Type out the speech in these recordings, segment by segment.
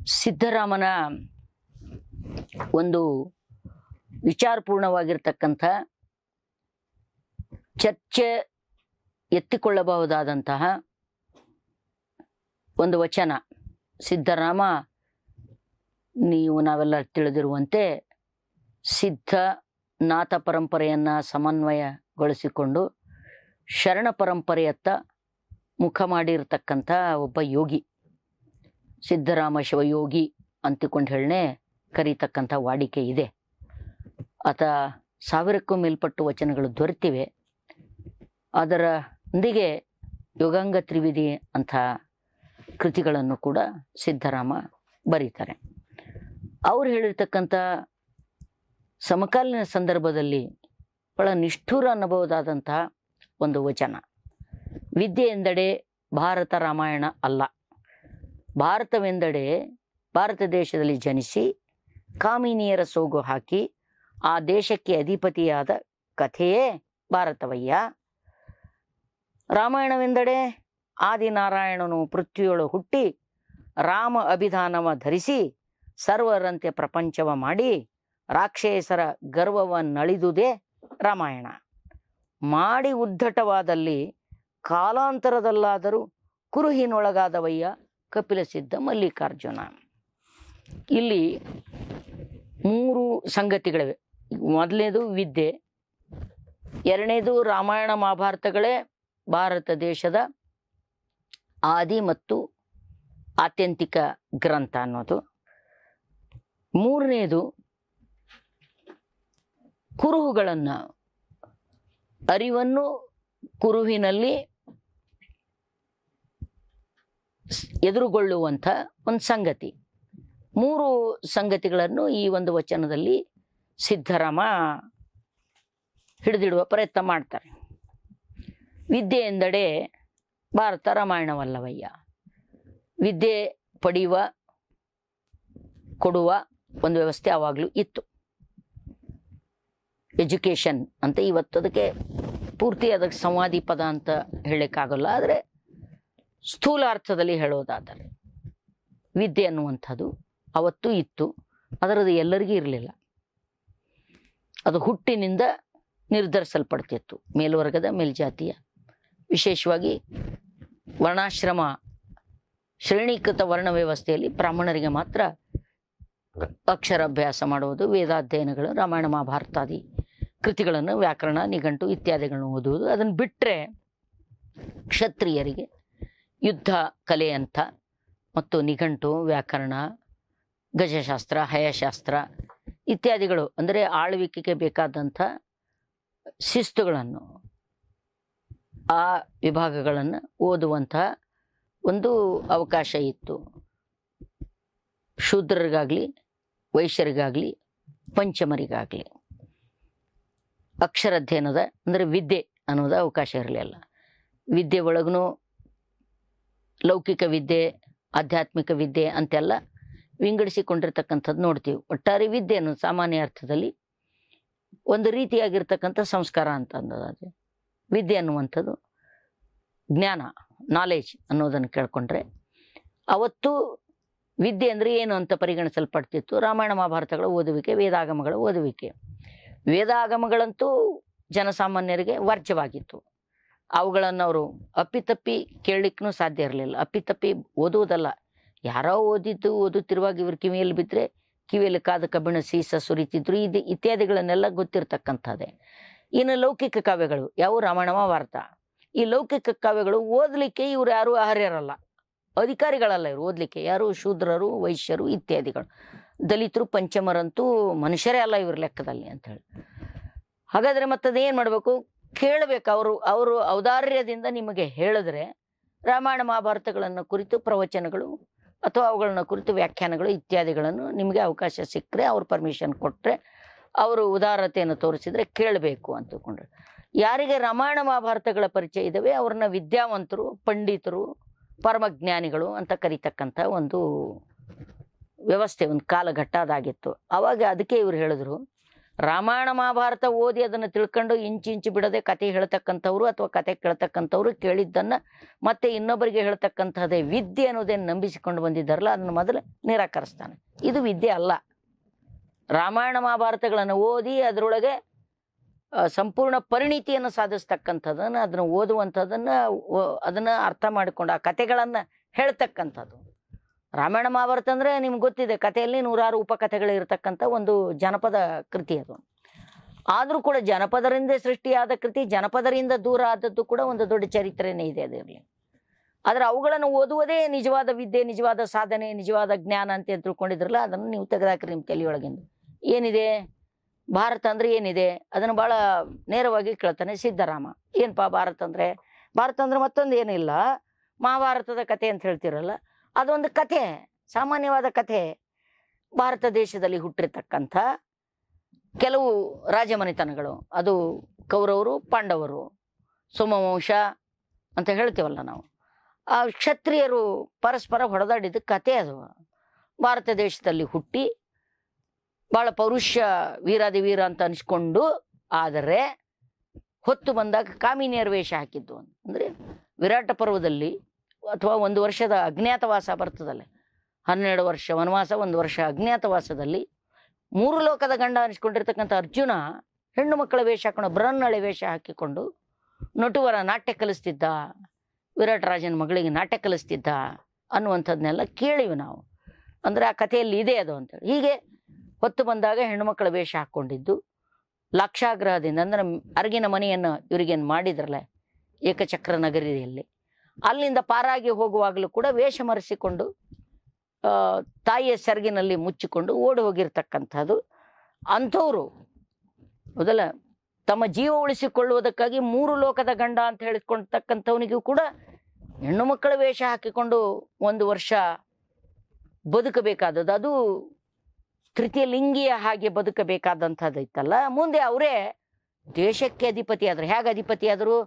ಸಿದ್ಧರಾಮನ ಒಂದು ವಿಚಾರಪೂರ್ಣವಾಗಿರ್ತಕ್ಕಂಥ ಚರ್ಚೆ ಎತ್ತಿಕೊಳ್ಳಬಹುದಾದಂತಹ ಒಂದು ವಚನ. ಸಿದ್ಧರಾಮ ನಾವೆಲ್ಲ ತಿಳಿದಿರುವಂತೆ ಸಿದ್ಧ ನಾಥ ಪರಂಪರೆಯನ್ನು ಸಮನ್ವಯಗೊಳಿಸಿಕೊಂಡು ಶರಣ ಪರಂಪರೆಯತ್ತ ಮುಖ ಮಾಡಿರ್ತಕ್ಕಂಥ ಒಬ್ಬ ಯೋಗಿ. ಸಿದ್ಧರಾಮ ಶಿವಯೋಗಿ ಅಂತಿಕೊಂಡು ಹೇಳನೆ ಕರೀತಕ್ಕಂಥ ವಾಡಿಕೆ ಇದೆ. ಆತ 1000ಕ್ಕೂ ಮೇಲ್ಪಟ್ಟು ವಚನಗಳು ದೊರೆತಿವೆ. ಅದರೊಂದಿಗೆ ಯೋಗಾಂಗ ತ್ರಿವಿಧಿ ಅಂಥ ಕೃತಿಗಳನ್ನು ಕೂಡ ಸಿದ್ಧರಾಮ ಬರೀತಾರೆ. ಅವ್ರು ಹೇಳಿರ್ತಕ್ಕಂಥ ಸಮಕಾಲೀನ ಸಂದರ್ಭದಲ್ಲಿ ಬಹಳ ನಿಷ್ಠುರ ಅನ್ನಬಹುದಾದಂತಹ ಒಂದು ವಚನ. ವಿದ್ಯೆ ಎಂದಡೆ ಭಾರತ ರಾಮಾಯಣ ಅಲ್ಲ, ಭಾರತವೆಂದಡೆ ಭಾರತ ದೇಶದಲ್ಲಿ ಜನಿಸಿ ಕಾಮಿನಿಯರ ಸೋಗು ಹಾಕಿ ಆ ದೇಶಕ್ಕೆ ಅಧಿಪತಿಯಾದ ಕಥೆಯೇ ಭಾರತವಯ್ಯ. ರಾಮಾಯಣವೆಂದಡೆ ಆದಿನಾರಾಯಣನು ಪೃಥ್ವಿಯೊಳು ಹುಟ್ಟಿ ರಾಮ ಅಭಿಧಾನವ ಧರಿಸಿ ಸರ್ವರಂತೆ ಪ್ರಪಂಚವ ಮಾಡಿ ರಾಕ್ಷಸರ ಗರ್ವವನ್ನಳಿದುದೇ ರಾಮಾಯಣ. ಮಾಡಿ ಉದ್ಧಟವಾದಲ್ಲಿ ಕಾಲಾಂತರದಲ್ಲಾದರೂ ಕುರುಹಿನೊಳಗಾದವಯ್ಯ ಕಪಿಲ ಸಿದ್ಧ ಮಲ್ಲಿಕಾರ್ಜುನ. ಇಲ್ಲಿ 3 ಸಂಗತಿಗಳಿವೆ. ಮೊದಲನೇದು ವಿದ್ಯೆ, ಎರಡನೇದು ರಾಮಾಯಣ ಮಹಾಭಾರತಗಳೇ ಭಾರತ ದೇಶದ ಆದಿ ಮತ್ತು ಆತ್ಯಂತಿಕ ಗ್ರಂಥ ಅನ್ನೋದು. ಮೂರನೇದು ಕುರುಹುಗಳನ್ನು, ಅರಿವನ್ನು ಕುರುಹಿನಲ್ಲಿ ಎದುರುಗೊಳ್ಳುವಂಥ ಒಂದು ಸಂಗತಿ. 3 ಸಂಗತಿಗಳನ್ನು ಈ ಒಂದು ವಚನದಲ್ಲಿ ಸಿದ್ಧರಾಮ ಹಿಡಿದಿಡುವ ಪ್ರಯತ್ನ ಮಾಡ್ತಾರೆ. ವಿದ್ಯೆ ಎಂದಡೆ ಭಾರತ ರಾಮಾಯಣವಲ್ಲವಯ್ಯ. ವಿದ್ಯೆ ಪಡೆಯುವ ಕೊಡುವ ಒಂದು ವ್ಯವಸ್ಥೆ ಆವಾಗಲೂ ಇತ್ತು. ಎಜುಕೇಷನ್ ಅಂತ ಇವತ್ತು ಅದಕ್ಕೆ ಪೂರ್ತಿ ಅದಕ್ಕೆ ಸಂವಾದಿ ಪದ ಅಂತ ಹೇಳಕ್ಕಾಗಲ್ಲ. ಆದರೆ ಸ್ಥೂಲ ಅರ್ಥದಲ್ಲಿ ಹೇಳೋದಾದರೆ ವಿದ್ಯೆ ಅನ್ನುವಂಥದ್ದು ಅವತ್ತು ಇತ್ತು. ಅದರದ್ದು ಎಲ್ಲರಿಗೂ ಇರಲಿಲ್ಲ. ಅದು ಹುಟ್ಟಿನಿಂದ ನಿರ್ಧರಿಸಲ್ಪಡ್ತಿತ್ತು. ಮೇಲ್ವರ್ಗದ ಮೇಲ್ಜಾತಿಯ, ವಿಶೇಷವಾಗಿ ವರ್ಣಾಶ್ರಮ ಶ್ರೇಣೀಕೃತ ವರ್ಣ ವ್ಯವಸ್ಥೆಯಲ್ಲಿ ಬ್ರಾಹ್ಮಣರಿಗೆ ಮಾತ್ರ ಅಕ್ಷರಾಭ್ಯಾಸ ಮಾಡುವುದು, ವೇದಾಧ್ಯಯನಗಳು, ರಾಮಾಯಣ ಮಹಾಭಾರತಾದಿ ಕೃತಿಗಳನ್ನು, ವ್ಯಾಕರಣ, ನಿಘಂಟು ಇತ್ಯಾದಿಗಳನ್ನು ಓದುವುದು. ಅದನ್ನು ಬಿಟ್ಟರೆ ಕ್ಷತ್ರಿಯರಿಗೆ ಯುದ್ಧ ಕಲೆ ಅಂತ ಮತ್ತು ನಿಘಂಟು, ವ್ಯಾಕರಣ, ಗಜಶಾಸ್ತ್ರ, ಹಯಶಾಸ್ತ್ರ ಇತ್ಯಾದಿಗಳು, ಅಂದರೆ ಆಳ್ವಿಕೆಗೆ ಬೇಕಾದಂಥ ಶಿಸ್ತುಗಳನ್ನು, ಆ ವಿಭಾಗಗಳನ್ನು ಓದುವಂತಹ ಒಂದು ಅವಕಾಶ ಇತ್ತು. ಶೂದ್ರರಿಗಾಗಲಿ, ವೈಶ್ಯರಿಗಾಗಲಿ, ಪಂಚಮರಿಗಾಗಲಿ ಅಕ್ಷರಾಧ್ಯಯನದ ಅಂದರೆ ವಿದ್ಯೆ ಅನ್ನೋದು ಅವಕಾಶ ಇರಲಿಲ್ಲ. ವಿದ್ಯೆ ಒಳಗೂ ಲೌಕಿಕ ವಿದ್ಯೆ, ಆಧ್ಯಾತ್ಮಿಕ ವಿದ್ಯೆ ಅಂತೆಲ್ಲ ವಿಂಗಡಿಸಿಕೊಂಡಿರ್ತಕ್ಕಂಥದ್ದು ನೋಡ್ತೀವಿ. ಒಟ್ಟಾರೆ ವಿದ್ಯೆ ಅನ್ನೋದು ಸಾಮಾನ್ಯ ಅರ್ಥದಲ್ಲಿ ಒಂದು ರೀತಿಯಾಗಿರ್ತಕ್ಕಂಥ ಸಂಸ್ಕಾರ ಅಂತ ಅನ್ನೋದಾದರೆ, ವಿದ್ಯೆ ಅನ್ನುವಂಥದ್ದು ಜ್ಞಾನ, ನಾಲೆಜ್ ಅನ್ನೋದನ್ನು ಕೇಳ್ಕೊಂಡ್ರೆ ಅವತ್ತು ವಿದ್ಯೆ ಅಂದರೆ ಏನು ಅಂತ ಪರಿಗಣಿಸಲ್ಪಡ್ತಿತ್ತು. ರಾಮಾಯಣ ಮಹಾಭಾರತಗಳ ಓದುವಿಕೆ, ವೇದಾಗಮಗಳ ಓದುವಿಕೆ. ವೇದಾಗಮಗಳಂತೂ ಜನಸಾಮಾನ್ಯರಿಗೆ ವರ್ಜ್ಯವಾಗಿತ್ತು. ಅವುಗಳನ್ನು ಅವರು ಅಪ್ಪಿತಪ್ಪಿ ಕೇಳಲಿಕ್ಕೂ ಸಾಧ್ಯ ಇರಲಿಲ್ಲ. ಅಪ್ಪಿತಪ್ಪಿ ಓದುವುದಲ್ಲ, ಯಾರೋ ಓದುತ್ತಿರುವಾಗ ಇವ್ರ ಕಿವಿಯಲ್ಲಿ ಬಿದ್ದರೆ ಕಿವಿಯಲ್ಲಿ ಕಾದ ಕಬ್ಬಿಣ ಸೀಸ ಸುರಿತಿದ್ರು. ಇತ್ಯಾದಿಗಳನ್ನೆಲ್ಲ ಗೊತ್ತಿರ್ತಕ್ಕಂಥದ್ದೇ. ಇನ್ನು ಲೌಕಿಕ ಕಾವ್ಯಗಳು ಯಾವ ರಾಮಾಯಣ ಮಹಾಭಾರತ, ಈ ಲೌಕಿಕ ಕಾವ್ಯಗಳು ಓದಲಿಕ್ಕೆ ಇವ್ರು ಯಾರೂ ಅರ್ಹರಲ್ಲ, ಅಧಿಕಾರಿಗಳಲ್ಲ. ಇವರು ಓದಲಿಕ್ಕೆ ಯಾರು ಶೂದ್ರರು, ವೈಶ್ಯರು ಇತ್ಯಾದಿಗಳು. ದಲಿತರು, ಪಂಚಮರಂತೂ ಮನುಷ್ಯರೇ ಅಲ್ಲ ಇವ್ರ ಲೆಕ್ಕದಲ್ಲಿ ಅಂಥೇಳಿ. ಹಾಗಾದರೆ ಮತ್ತದೇನು ಮಾಡಬೇಕು? ಕೇಳಬೇಕು. ಅವರು ಔದಾರ್ಯದಿಂದ ನಿಮಗೆ ಹೇಳಿದ್ರೆ ರಾಮಾಯಣ ಮಹಾಭಾರತಗಳನ್ನು ಕುರಿತು ಪ್ರವಚನಗಳು ಅಥವಾ ಅವುಗಳನ್ನ ಕುರಿತು ವ್ಯಾಖ್ಯಾನಗಳು ಇತ್ಯಾದಿಗಳನ್ನು ನಿಮಗೆ ಅವಕಾಶ ಸಿಕ್ಕರೆ, ಅವ್ರು ಪರ್ಮಿಷನ್ ಕೊಟ್ಟರೆ, ಅವರು ಉದಾರತೆಯನ್ನು ತೋರಿಸಿದರೆ ಕೇಳಬೇಕು ಅಂತಕೊಂಡ್ರೆ. ಯಾರಿಗೆ ರಾಮಾಯಣ ಮಹಾಭಾರತಗಳ ಪರಿಚಯ ಇದ್ದಾವೆ ಅವ್ರನ್ನ ವಿದ್ಯಾವಂತರು, ಪಂಡಿತರು, ಪರಮಜ್ಞಾನಿಗಳು ಅಂತ ಕರೀತಕ್ಕಂಥ ಒಂದು ವ್ಯವಸ್ಥೆ, ಒಂದು ಕಾಲಘಟ್ಟ ಅದಾಗಿತ್ತು. ಆವಾಗ ಅದಕ್ಕೆ ಇವ್ರು ಹೇಳಿದ್ರು, ರಾಮಾಯಣ ಮಹಾಭಾರತ ಓದಿ ಅದನ್ನು ತಿಳ್ಕೊಂಡು ಇಂಚು ಬಿಡದೆ ಕತೆ ಹೇಳ್ತಕ್ಕಂಥವ್ರು ಅಥವಾ ಕತೆ ಕೇಳ್ತಕ್ಕಂಥವ್ರು ಕೇಳಿದ್ದನ್ನು ಮತ್ತೆ ಇನ್ನೊಬ್ಬರಿಗೆ ಹೇಳ್ತಕ್ಕಂಥದ್ದೇ ವಿದ್ಯೆ ಅನ್ನೋದೇನು ನಂಬಿಸಿಕೊಂಡು ಬಂದಿದ್ದಾರಲ್ಲ ಅದನ್ನು ಮೊದಲು ನಿರಾಕರಿಸ್ತಾನೆ. ಇದು ವಿದ್ಯೆ ಅಲ್ಲ. ರಾಮಾಯಣ ಮಹಾಭಾರತಗಳನ್ನು ಓದಿ ಅದರೊಳಗೆ ಸಂಪೂರ್ಣ ಪರಿಣಿತಿಯನ್ನು ಸಾಧಿಸ್ತಕ್ಕಂಥದ್ದನ್ನು, ಅದನ್ನು ಓದುವಂಥದ್ದನ್ನು, ಅದನ್ನು ಅರ್ಥ ಮಾಡಿಕೊಂಡು ಆ ಕತೆಗಳನ್ನು ಹೇಳ್ತಕ್ಕಂಥದ್ದು. ರಾಮಾಯಣ ಮಹಾಭಾರತ ಅಂದರೆ ನಿಮ್ಗೆ ಗೊತ್ತಿದೆ, ಕಥೆಯಲ್ಲಿ 100 ಉಪಕಥೆಗಳಿರ್ತಕ್ಕಂಥ ಒಂದು ಜನಪದ ಕೃತಿ ಅದು. ಆದರೂ ಕೂಡ ಜನಪದರಿಂದ ಸೃಷ್ಟಿಯಾದ ಕೃತಿ, ಜನಪದರಿಂದ ದೂರ ಆದದ್ದು ಕೂಡ ಒಂದು ದೊಡ್ಡ ಚರಿತ್ರೆನೇ ಇದೆ ಅದರಲ್ಲಿ. ಆದರೆ ಅವುಗಳನ್ನು ಓದುವುದೇ ನಿಜವಾದ ವಿದ್ಯೆ, ನಿಜವಾದ ಸಾಧನೆ, ನಿಜವಾದ ಜ್ಞಾನ ಅಂತ ತಿಳ್ಕೊಂಡಿದ್ರಲ್ಲ, ಅದನ್ನು ನೀವು ತೆಗೆದಾಕ್ರಿ ನಿಮ್ಮ ತಲೆಯೊಳಗಿಂದ. ಏನಿದೆ ಭಾರತ ಅಂದರೆ ಏನಿದೆ ಅದನ್ನು ಭಾಳ ನೇರವಾಗಿ ಕೇಳ್ತಾನೆ ಸಿದ್ದರಾಮ. ಏನಪ್ಪಾ ಭಾರತ ಅಂದರೆ? ಭಾರತ ಅಂದರೆ ಮತ್ತೊಂದು ಏನಿಲ್ಲ, ಮಹಾಭಾರತದ ಕಥೆ ಅಂತ ಹೇಳ್ತಿರಲ್ಲ, ಅದೊಂದು ಕಥೆ, ಸಾಮಾನ್ಯವಾದ ಕಥೆ. ಭಾರತ ದೇಶದಲ್ಲಿ ಹುಟ್ಟಿರ್ತಕ್ಕಂಥ ಕೆಲವು ರಾಜಮನೆತನಗಳು, ಅದು ಕೌರವರು, ಪಾಂಡವರು, ಸೋಮವಂಶ ಅಂತ ಹೇಳ್ತೀವಲ್ಲ ನಾವು, ಆ ಕ್ಷತ್ರಿಯರು ಪರಸ್ಪರ ಹೊಡೆದಾಡಿದ ಕಥೆ ಅದು. ಭಾರತ ದೇಶದಲ್ಲಿ ಹುಟ್ಟಿ ಭಾಳ ಪೌರುಷ ವೀರಾದಿ ವೀರ ಅಂತ ಅನಿಸ್ಕೊಂಡು, ಆದರೆ ಹೊತ್ತು ಬಂದಾಗ ಕಾಮಿನಿಯರ ವೇಷ ಹಾಕಿದ್ದು. ಅಂದರೆ ವಿರಾಟ ಪರ್ವದಲ್ಲಿ ಅಥವಾ 1 ವರ್ಷದ ಅಜ್ಞಾತವಾಸ ಬರ್ತದಲ್ಲ, 12 ವರ್ಷ ವನವಾಸ, 1 ವರ್ಷ ಅಜ್ಞಾತವಾಸದಲ್ಲಿ 3 ಲೋಕದ ಗಂಡ ಅನಿಸ್ಕೊಂಡಿರ್ತಕ್ಕಂಥ ಅರ್ಜುನ ಹೆಣ್ಣು ಮಕ್ಕಳ ವೇಷ ಹಾಕೊಂಡು, ಬೃಹನ್ನಳೆ ವೇಷ ಹಾಕಿಕೊಂಡು ನಟುವರ ನಾಟ್ಯ ಕಲಿಸ್ತಿದ್ದ, ವಿರಾಟ ರಾಜನ ಮಗಳಿಗೆ ನಾಟ್ಯ ಕಲಿಸ್ತಿದ್ದ ಅನ್ನುವಂಥದ್ದನ್ನೆಲ್ಲ ಕೇಳಿವಿ ನಾವು. ಅಂದರೆ ಆ ಕಥೆಯಲ್ಲಿ ಇದೆ ಅದು ಅಂತೇಳಿ. ಹೀಗೆ ಹೊತ್ತು ಬಂದಾಗ ಹೆಣ್ಣುಮಕ್ಕಳ ವೇಷ ಹಾಕ್ಕೊಂಡಿದ್ದು, ಲಾಕ್ಷಾಗ್ರಹದಿಂದ ಅಂದರೆ ಅರಗಿನ ಮನೆಯನ್ನು ಇವರಿಗೇನು ಮಾಡಿದ್ರಲ್ಲ ಏಕಚಕ್ರ ನಗರಿಯಲ್ಲಿ, ಅಲ್ಲಿಂದ ಪಾರಾಗಿ ಹೋಗುವಾಗಲೂ ಕೂಡ ವೇಷ ಮರೆಸಿಕೊಂಡು ತಾಯಿಯ ಸೆರಗಿನಲ್ಲಿ ಮುಚ್ಚಿಕೊಂಡು ಓಡಿ ಹೋಗಿರ್ತಕ್ಕಂಥದ್ದು. ಅಂಥವ್ರು ಮೊದಲ ತಮ್ಮ ಜೀವ ಉಳಿಸಿಕೊಳ್ಳುವುದಕ್ಕಾಗಿ 3 ಲೋಕದ ಗಂಡ ಅಂತ ಹೇಳಿಕೊಳ್ತಕ್ಕಂಥವನಿಗೂ ಕೂಡ ಹೆಣ್ಣು ಮಕ್ಕಳ ವೇಷ ಹಾಕಿಕೊಂಡು 1 ವರ್ಷ ಬದುಕಬೇಕಾದದ್ದು, ಅದು ತೃತೀಯ ಲಿಂಗಿಯ ಹಾಗೆ ಬದುಕಬೇಕಾದಂಥದ್ದು ಇತ್ತಲ್ಲ. ಮುಂದೆ ಅವರೇ ದೇಶಕ್ಕೆ ಅಧಿಪತಿ ಆದರು. ಹೇಗೆ ಅಧಿಪತಿ ಆದರು?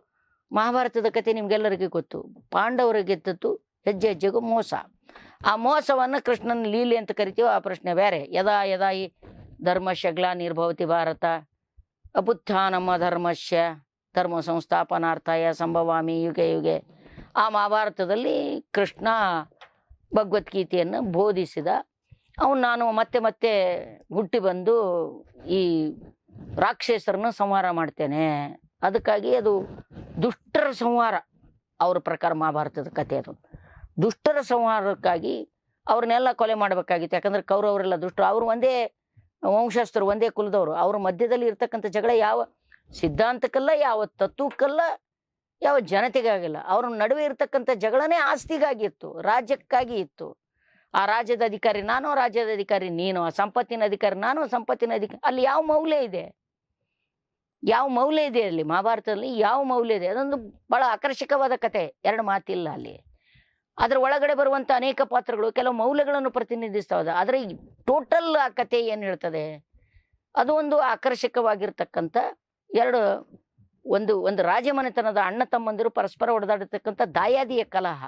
ಮಹಾಭಾರತದ ಕಥೆ ನಿಮ್ಗೆಲ್ಲರಿಗೂ ಗೊತ್ತು. ಪಾಂಡವರಿಗೆ ಗೆದ್ದದ್ದು ಹೆಜ್ಜೆ ಹೆಜ್ಜೆಗೂ ಮೋಸ. ಆ ಮೋಸವನ್ನು ಕೃಷ್ಣನ ಲೀಲೆ ಅಂತ ಕರಿತೀವಿ, ಆ ಪ್ರಶ್ನೆ ಬೇರೆ. ಯದಾ ಯದಾ ಈ ಧರ್ಮಶ್ಯ ಗ್ಲಾನಿರ್ಭವತಿ ಭಾರತ ಅಬುತ್ಥಾನಮ್ಮ ಧರ್ಮಶ್ಯ ಧರ್ಮ ಸಂಸ್ಥಾಪನಾರ್ಥಾಯ ಸಂಭವಾಮಿ ಯುಗೆ ಯುಗೆ. ಆ ಮಹಾಭಾರತದಲ್ಲಿ ಕೃಷ್ಣ ಭಗವದ್ಗೀತೆಯನ್ನು ಬೋಧಿಸಿದ. ಅವನು ನಾನು ಮತ್ತೆ ಮತ್ತೆ ಹುಟ್ಟಿ ಬಂದು ಈ ರಾಕ್ಷಸರನ್ನು ಸಂಹಾರ ಮಾಡ್ತೇನೆ, ಅದಕ್ಕಾಗಿ ಅದು ದುಷ್ಟರ ಸಂಹಾರ ಅವ್ರ ಪ್ರಕಾರ ಮಹಾಭಾರತದ ಕಥೆ. ಅದು ದುಷ್ಟರ ಸಂಹಾರಕ್ಕಾಗಿ ಅವ್ರನ್ನೆಲ್ಲ ಕೊಲೆ ಮಾಡಬೇಕಾಗಿತ್ತು. ಯಾಕಂದ್ರೆ ಕೌರವರೆಲ್ಲ ದುಷ್ಟರು, ಅವರು ಒಂದೇ ವಂಶಸ್ಥರು, ಒಂದೇ ಕುಲದವರು. ಅವ್ರ ಮಧ್ಯದಲ್ಲಿ ಇರ್ತಕ್ಕಂಥ ಜಗಳ ಯಾವ ಸಿದ್ಧಾಂತಕ್ಕಲ್ಲ, ಯಾವ ತತ್ವಕ್ಕಲ್ಲ, ಯಾವ ಜನತೆಗಾಗಿಲ್ಲ. ಅವ್ರ ನಡುವೆ ಇರ್ತಕ್ಕಂಥ ಜಗಳನೇ ಆಸ್ತಿಗಾಗಿ ಇತ್ತು, ರಾಜ್ಯಕ್ಕಾಗಿ ಇತ್ತು. ಆ ರಾಜ್ಯದ ಅಧಿಕಾರಿ ನಾನು, ರಾಜ್ಯದ ಅಧಿಕಾರಿ ನೀನು, ಆ ಸಂಪತ್ತಿನ ಅಧಿಕಾರಿ ನಾನು, ಸಂಪತ್ತಿನ ಅಧಿಕಾರಿ. ಅಲ್ಲಿ ಯಾವ ಮೌಲ್ಯ ಇದೆ? ಯಾವ ಮೌಲ್ಯ ಇದೆ ಅಲ್ಲಿ? ಮಹಾಭಾರತದಲ್ಲಿ ಯಾವ ಮೌಲ್ಯ ಇದೆ? ಅದೊಂದು ಬಹಳ ಆಕರ್ಷಕವಾದ ಕತೆ, 2 ಮಾತಿಲ್ಲ ಅಲ್ಲಿ. ಅದರ ಒಳಗಡೆ ಬರುವಂಥ ಅನೇಕ ಪಾತ್ರಗಳು ಕೆಲವು ಮೌಲ್ಯಗಳನ್ನು ಪ್ರತಿನಿಧಿಸ್ತವೆ. ಆದರೆ ಟೋಟಲ್ ಆ ಕತೆ ಏನು ಹೇಳ್ತದೆ, ಅದು ಒಂದು ಆಕರ್ಷಕವಾಗಿರ್ತಕ್ಕಂಥ ಒಂದು ರಾಜಮನೆತನದ ಅಣ್ಣ ತಮ್ಮಂದಿರು ಪರಸ್ಪರ ಹೊಡೆದಾಡಿರ್ತಕ್ಕಂಥ ದಾಯಾದಿಯ ಕಲಹ,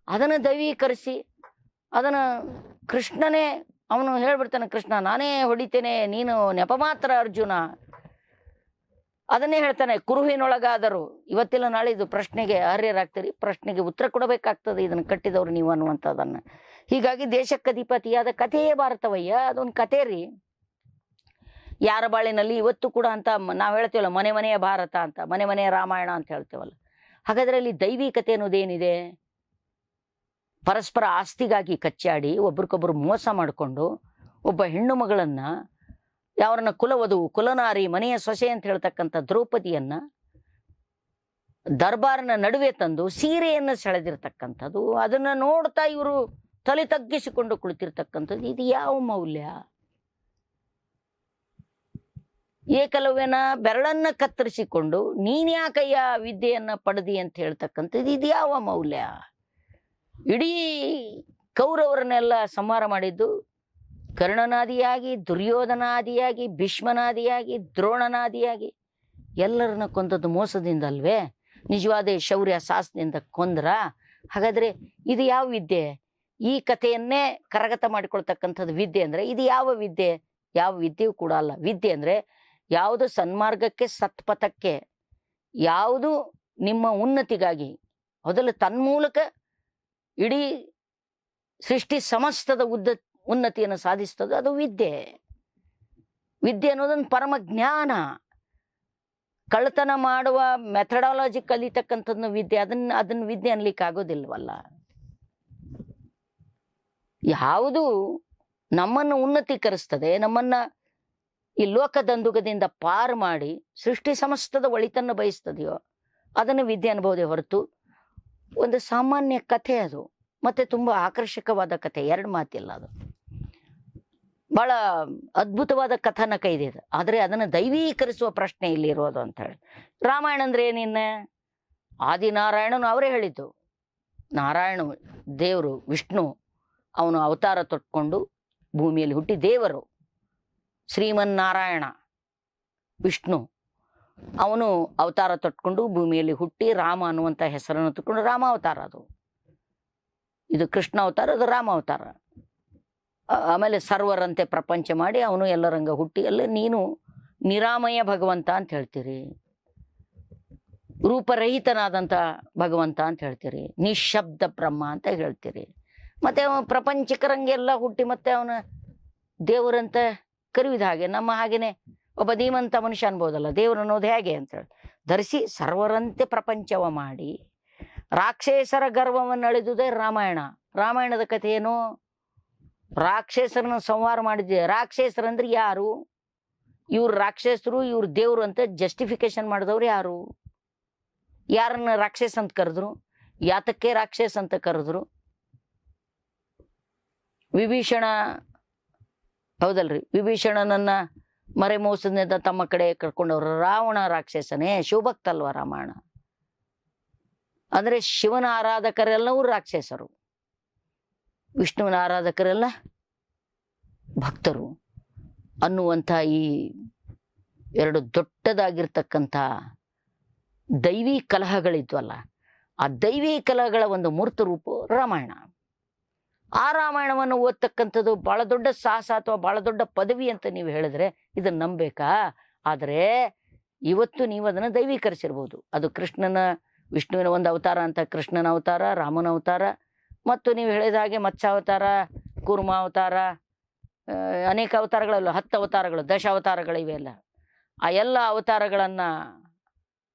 ಅದನ್ನು ದೈವೀಕರಿಸಿ ಅದನ್ನು ಕೃಷ್ಣನೇ ಅವನು ಹೇಳ್ಬಿಡ್ತಾನೆ, ಕೃಷ್ಣ ನಾನೇ ಹೊಡಿತೇನೆ, ನೀನು ನೆಪ ಮಾತ್ರ ಅರ್ಜುನ. ಅದನ್ನೇ ಹೇಳ್ತಾನೆ, ಕುರುಹಿನೊಳಗಾದರು ಇವತ್ತಿಲ್ಲ ನಾಳೆ ಇದು ಪ್ರಶ್ನೆಗೆ ಅರ್ಹರಾಗ್ತೀರಿ, ಪ್ರಶ್ನೆಗೆ ಉತ್ತರ ಕೊಡಬೇಕಾಗ್ತದೆ ಇದನ್ನು ಕಟ್ಟಿದವರು ನೀವು ಅನ್ನುವಂಥದ್ದನ್ನು. ಹೀಗಾಗಿ ದೇಶಕ್ಕೆ ಅಧಿಪತಿಯಾದ ಕಥೆಯೇ ಭಾರತವಯ್ಯ. ಅದೊಂದು ಕಥೆ ರೀ. ಯಾರ ಬಾಳಿನಲ್ಲಿ ಇವತ್ತು ಕೂಡ ಅಂತ ನಾವು ಹೇಳ್ತೀವಲ್ಲ, ಮನೆ ಮನೆಯ ಭಾರತ ಅಂತ, ಮನೆ ಮನೆಯ ರಾಮಾಯಣ ಅಂತ ಹೇಳ್ತೇವಲ್ಲ. ಹಾಗಾದ್ರೆ ಅಲ್ಲಿ ದೈವಿಕತೆ ಅನ್ನೋದೇನಿದೆ? ಪರಸ್ಪರ ಆಸ್ತಿಗಾಗಿ ಕಚ್ಚಾಡಿ ಒಬ್ರಿಗೊಬ್ರು ಮೋಸ ಮಾಡಿಕೊಂಡು ಒಬ್ಬ ಹೆಣ್ಣು ಮಗಳನ್ನು, ಯಾವ್ರನ್ನ ಕುಲವಧು, ಕುಲನಾರಿ, ಮನೆಯ ಸೊಸೆ ಅಂತ ಹೇಳ್ತಕ್ಕಂಥ ದ್ರೌಪದಿಯನ್ನ ದರ್ಬಾರ್ನ ನಡುವೆ ತಂದು ಸೀರೆಯನ್ನು ಸೆಳೆದಿರ್ತಕ್ಕಂಥದ್ದು, ಅದನ್ನು ನೋಡ್ತಾ ಇವರು ತಲೆ ತಗ್ಗಿಸಿಕೊಂಡು ಕುಳಿತಿರ್ತಕ್ಕಂಥದ್ದು, ಇದು ಯಾವ ಮೌಲ್ಯ? ಏಕಲವ್ಯನ ಬೆರಳನ್ನ ಕತ್ತರಿಸಿಕೊಂಡು ನೀನ್ಯಾಕಯ್ಯ ವಿದ್ಯೆಯನ್ನ ಪಡೆದಿ ಅಂತ ಹೇಳ್ತಕ್ಕಂಥದ್ದು, ಇದು ಯಾವ ಮೌಲ್ಯ? ಇಡೀ ಕೌರವರನ್ನೆಲ್ಲ ಸಂಹಾರ ಮಾಡಿದ್ದು ಕರ್ಣನಾದಿಯಾಗಿ, ದುರ್ಯೋಧನಾದಿಯಾಗಿ, ಭೀಷ್ಮನಾದಿಯಾಗಿ, ದ್ರೋಣನಾದಿಯಾಗಿ ಎಲ್ಲರನ್ನ ಕೊಂದದ್ದು ಮೋಸದಿಂದ ಅಲ್ವೇ? ನಿಜವಾದ ಶೌರ್ಯ ಸಾಹಸದಿಂದ ಕೊಂದ್ರ? ಹಾಗಾದ್ರೆ ಇದು ಯಾವ ವಿದ್ಯೆ? ಈ ಕಥೆಯನ್ನೇ ಕರಗತ ಮಾಡಿಕೊಳ್ತಕ್ಕಂಥದ್ದು ವಿದ್ಯೆ ಅಂದ್ರೆ ಇದು ಯಾವ ವಿದ್ಯೆ? ಯಾವ ವಿದ್ಯೆಯೂ ಕೂಡ ಅಲ್ಲ. ವಿದ್ಯೆ ಅಂದ್ರೆ ಯಾವುದು ಸನ್ಮಾರ್ಗಕ್ಕೆ, ಸತ್ಪಥಕ್ಕೆ, ಯಾವುದು ನಿಮ್ಮ ಉನ್ನತಿಗಾಗಿ, ಮೊದಲು ತನ್ಮೂಲಕ ಇಡೀ ಸೃಷ್ಟಿ ಸಮಸ್ತದ ಉನ್ನತಿಯನ್ನು ಸಾಧಿಸ್ತದೆ, ಅದು ವಿದ್ಯೆ. ವಿದ್ಯೆ ಅನ್ನೋದೊಂದು ಪರಮ ಜ್ಞಾನ. ಕಳ್ಳತನ ಮಾಡುವ ಮೆಥಡಾಲಜಿ ಕಲಿತಕ್ಕಂಥದ್ದು ವಿದ್ಯೆ. ಅದನ್ನ ವಿದ್ಯೆ ಅನ್ಲಿಕ್ಕೆ ಆಗೋದಿಲ್ವಲ್ಲ. ಯಾವುದು ನಮ್ಮನ್ನು ಉನ್ನತೀಕರಿಸ್ತದೆ, ನಮ್ಮನ್ನ ಈ ಲೋಕದಂದುಗದಿಂದ ಪಾರು ಮಾಡಿ ಸೃಷ್ಟಿ ಸಮಸ್ತದ ಒಳಿತನ್ನು ಬಯಸ್ತದೆಯೋ ಅದನ್ನು ವಿದ್ಯೆ ಅನ್ಬೋದೇ ಹೊರತು ಒಂದು ಸಾಮಾನ್ಯ ಕಥೆ ಅದು. ಮತ್ತೆ ತುಂಬಾ ಆಕರ್ಷಕವಾದ ಕಥೆ, ಎರಡು ಮಾತಿಲ್ಲ. ಅದು ಬಹಳ ಅದ್ಭುತವಾದ ಕಥನಕ ಇದೆ. ಆದ್ರೆ ಅದನ್ನ ದೈವೀಕರಿಸುವ ಪ್ರಶ್ನೆ ಇಲ್ಲಿ ಇರೋದು ಅಂತ ಹೇಳಿ. ರಾಮಾಯಣ ಅಂದ್ರೆ ಏನಿನ್ನ ಆದಿನಾರಾಯಣನು ಅವರೇ ಹೇಳಿದ್ದು. ನಾರಾಯಣ ದೇವರು, ವಿಷ್ಣು, ಅವನು ಅವತಾರ ತೊಟ್ಕೊಂಡು ಭೂಮಿಯಲ್ಲಿ ಹುಟ್ಟಿ ದೇವರು. ಶ್ರೀಮನ್ನಾರಾಯಣ ವಿಷ್ಣು ಅವನು ಅವತಾರ ತೊಟ್ಕೊಂಡು ಭೂಮಿಯಲ್ಲಿ ಹುಟ್ಟಿ ರಾಮ ಅನ್ನುವಂಥ ಹೆಸರನ್ನು ತೊಟ್ಕೊಂಡು ರಾಮ ಅವತಾರ. ಅದು ಇದು ಕೃಷ್ಣ ಅವತಾರ, ಅದು ರಾಮ ಅವತಾರ. ಆಮೇಲೆ ಸರ್ವರಂತೆ ಪ್ರಪಂಚ ಮಾಡಿ ಅವನು ಎಲ್ಲರಂಗ ಹುಟ್ಟಿ. ಎಲ್ಲ ನೀನು ನಿರಾಮಯ ಭಗವಂತ ಅಂತ ಹೇಳ್ತೀರಿ, ರೂಪರಹಿತನಾದಂಥ ಭಗವಂತ ಅಂತ ಹೇಳ್ತೀರಿ, ನಿಶಬ್ದ ಬ್ರಹ್ಮ ಅಂತ ಹೇಳ್ತೀರಿ. ಮತ್ತೆ ಅವನು ಪ್ರಪಂಚಕರಂಗೆಲ್ಲ ಹುಟ್ಟಿ ಮತ್ತೆ ಅವನ ದೇವರಂತ ಕರೆಯುವುದು ಹಾಗೆ. ನಮ್ಮ ಹಾಗೇನೆ ಒಬ್ಬ ಧೀಮಂತ ಮನುಷ್ಯ ಅನ್ಬೋದಲ್ಲ ದೇವರು ಅನ್ನೋದು ಹೇಗೆ ಅಂತೇಳಿ ಧರಿಸಿ ಸರ್ವರಂತೆ ಪ್ರಪಂಚವ ಮಾಡಿ ರಾಕ್ಷಸರ ಗರ್ವವನ್ನು ಅಳಿದುದೇ ರಾಮಾಯಣ. ರಾಮಾಯಣದ ಕಥೆ ಏನು? ರಾಕ್ಷಸರನ್ನ ಸಂಹಾರ ಮಾಡಿದ್ದೆ. ರಾಕ್ಷಸರಂದ್ರೆ ಯಾರು? ಇವ್ರು ರಾಕ್ಷಸರು, ಇವ್ರು ದೇವ್ರು ಅಂತ ಜಸ್ಟಿಫಿಕೇಶನ್ ಮಾಡಿದವ್ರು ಯಾರು? ಯಾರನ್ನ ರಾಕ್ಷಸ ಅಂತ ಕರೆದ್ರು? ಯಾತಕ್ಕೆ ರಾಕ್ಷಸ ಅಂತ ಕರೆದ್ರು? ವಿಭೀಷಣ ಹೌದಲ್ರಿ, ವಿಭೀಷಣನನ್ನ ಮರೆ ಮೋಸದಿಂದ ತಮ್ಮ ಕಡೆ ಕರ್ಕೊಂಡವ್ರು. ರಾವಣ ರಾಕ್ಷಸನೇ, ಶಿವಭಕ್ತ ಅಲ್ವಾ ರಾಮಾಯಣ? ಅಂದ್ರೆ ಶಿವನ ಆರಾಧಕರೆಲ್ಲವೂ ರಾಕ್ಷಸರು, ವಿಷ್ಣುವಿನ ಆರಾಧಕರೆಲ್ಲ ಭಕ್ತರು ಅನ್ನುವಂಥ ಈ ಎರಡು ದೊಡ್ಡದಾಗಿರ್ತಕ್ಕಂಥ ದೈವಿ ಕಲಹಗಳಿದ್ವಲ್ಲ, ಆ ದೈವಿ ಕಲಹಗಳ ಒಂದು ಮೂರ್ತ ರೂಪ ರಾಮಾಯಣ. ಆ ರಾಮಾಯಣವನ್ನು ಓದ್ತಕ್ಕಂಥದ್ದು ಬಹಳ ದೊಡ್ಡ ಸಾಹಸ ಅಥವಾ ಬಹಳ ದೊಡ್ಡ ಪದವಿ ಅಂತ ನೀವು ಹೇಳಿದ್ರೆ ಇದನ್ನ ನಂಬೇಕಾ? ಆದರೆ ಇವತ್ತು ನೀವು ಅದನ್ನು ದೈವೀಕರಿಸಿರ್ಬೋದು. ಅದು ಕೃಷ್ಣನ, ವಿಷ್ಣುವಿನ ಒಂದು ಅವತಾರ ಅಂತ ಕೃಷ್ಣನ ಅವತಾರ, ರಾಮನ ಅವತಾರ, ಮತ್ತು ನೀವು ಹೇಳಿದ ಹಾಗೆ ಮತ್ಸ್ಯಾವತಾರ, ಕೂರ್ಮ ಅವತಾರ, ಅನೇಕ ಅವತಾರಗಳಲ್ಲ, 10 ಅವತಾರಗಳು, 10 ಅವತಾರಗಳು ಇವೆಲ್ಲ. ಆ ಎಲ್ಲ ಅವತಾರಗಳನ್ನು